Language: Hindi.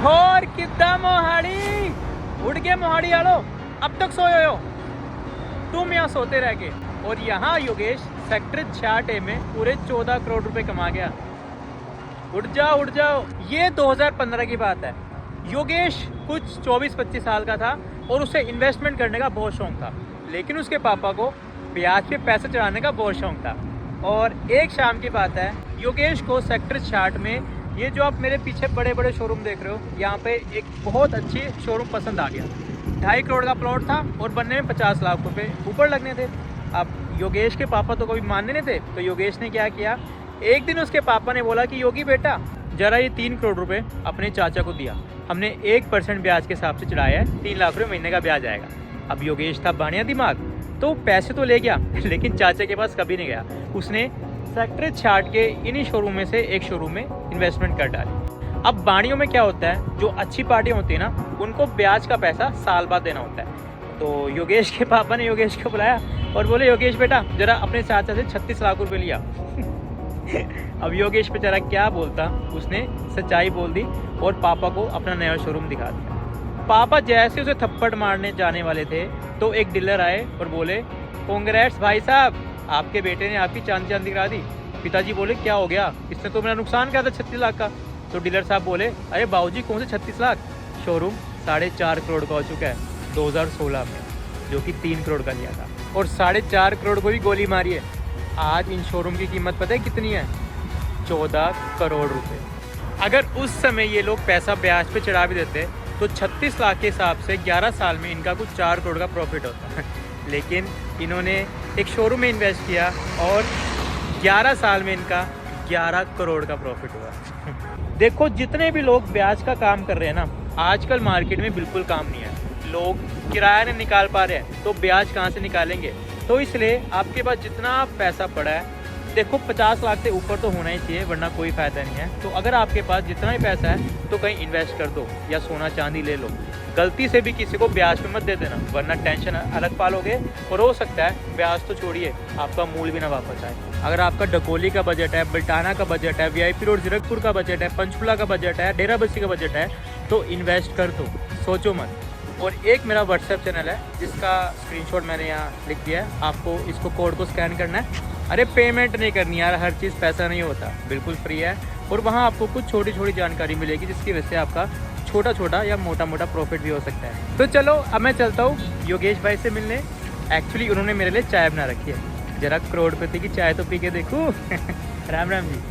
और कितना मोहाड़ी उड़ गए मोहाड़ी आलो, अब तक सोए हो तुम, यहाँ सोते रह गए। और यहाँ योगेश सेक्टर 66 में पूरे 14 करोड़ रुपए कमा गया। उठ जाओ उठ जाओ। ये 2015 की बात है। योगेश कुछ 24-25 साल का था और उसे इन्वेस्टमेंट करने का बहुत शौक था, लेकिन उसके पापा को ब्याज पे पैसे चढ़ाने का बहुत शौक था। और एक शाम की बात है, योगेश को सेक्टर 66 में, ये जो आप मेरे पीछे बड़े बड़े शोरूम देख रहे हो, यहाँ पे एक बहुत अच्छी शोरूम पसंद आ गया। 2.5 करोड़ का प्लॉट था और बनने में 50 लाख रुपए ऊपर लगने थे। अब योगेश के पापा तो कभी मानने नहीं थे, तो योगेश ने क्या किया, एक दिन उसके पापा ने बोला कि योगी बेटा जरा ये 3 करोड़ रुपए अपने चाचा को दिया, हमने 1% ब्याज के हिसाब से चढ़ाया है, 3 लाख रुपए महीने का ब्याज आएगा। अब योगेश था बानिया दिमाग, तो पैसे तो ले गया लेकिन चाचा के पास कभी नहीं गया। उसने सेक्टर 66 के इन्हीं शोरूम में से एक शोरूम में इन्वेस्टमेंट कर डाली। अब बाणियों में क्या होता है, जो अच्छी पार्टियां होती है ना, उनको ब्याज का पैसा साल बाद देना होता है। तो योगेश के पापा ने योगेश को बुलाया और बोले, योगेश बेटा जरा अपने चाचा से 36 लाख रुपए लिया। अब योगेश बेचारा क्या बोलता, उसने सच्चाई बोल दी और पापा को अपना नया शोरूम दिखा दिया। पापा जैसे उसे थप्पड़ मारने जाने वाले थे, तो एक डीलर आए और बोले, कांग्रेट्स भाई साहब, आपके बेटे ने आपकी चांदी चांदी करा दी। पिताजी बोले, क्या हो गया, इसने तो मेरा नुकसान किया था 36 लाख का। तो डीलर साहब बोले, अरे बाबूजी कौन से 36 लाख, शोरूम 4.5 करोड़ का हो चुका है 2016 में, जो कि 3 करोड़ का लिया था, और 4.5 करोड़ को भी गोली मारी है। आज इन शोरूम की कीमत पता है कितनी है, 14 करोड़ रुपए। अगर उस समय ये लोग पैसा ब्याज पे चढ़ा भी देते तो 36 लाख के हिसाब से 11 साल में इनका कुछ 4 करोड़ का प्रॉफिट होता। लेकिन इन्होंने एक शोरूम में इन्वेस्ट किया और 11 साल में इनका 11 करोड़ का प्रॉफिट हुआ। देखो, जितने भी लोग ब्याज का काम कर रहे हैं ना, आजकल मार्केट में बिल्कुल काम नहीं है। लोग किराया नहीं निकाल पा रहे हैं, तो ब्याज कहाँ से निकालेंगे। तो इसलिए आपके पास जितना पैसा पड़ा है, देखो 50 लाख से ऊपर तो होना ही चाहिए, वरना कोई फ़ायदा नहीं है। तो अगर आपके पास जितना ही पैसा है, तो कहीं इन्वेस्ट कर दो या सोना चांदी ले लो। गलती से भी किसी को ब्याज पे मत दे देना, वरना टेंशन अलग पालोगे और हो सकता है ब्याज तो छोड़िए, आपका मूल भी ना वापस आए। अगर आपका डकोली का बजट है, बल्टाना का बजट है, VIP रोड जीरकपुर का बजट है, पंचकुला का बजट है, डेराबस्सी का बजट है, तो इन्वेस्ट कर दो, सोचो मत। और एक मेरा व्हाट्सएप चैनल है जिसका स्क्रीनशॉट मैंने यहाँ लिख दिया है, आपको इसको कोड को स्कैन करना है। अरे पेमेंट नहीं करनी यार, हर चीज़ पैसा नहीं होता, बिल्कुल फ्री है। और वहाँ आपको कुछ छोटी छोटी जानकारी मिलेगी, जिसकी वजह से आपका छोटा छोटा या मोटा मोटा प्रॉफिट भी हो सकता है। तो चलो अब मैं चलता हूँ योगेश भाई से मिलने। एक्चुअली उन्होंने मेरे लिए चाय बना रखी है, जरा करोड़पति की चाय तो पी के देखूँ। राम राम जी।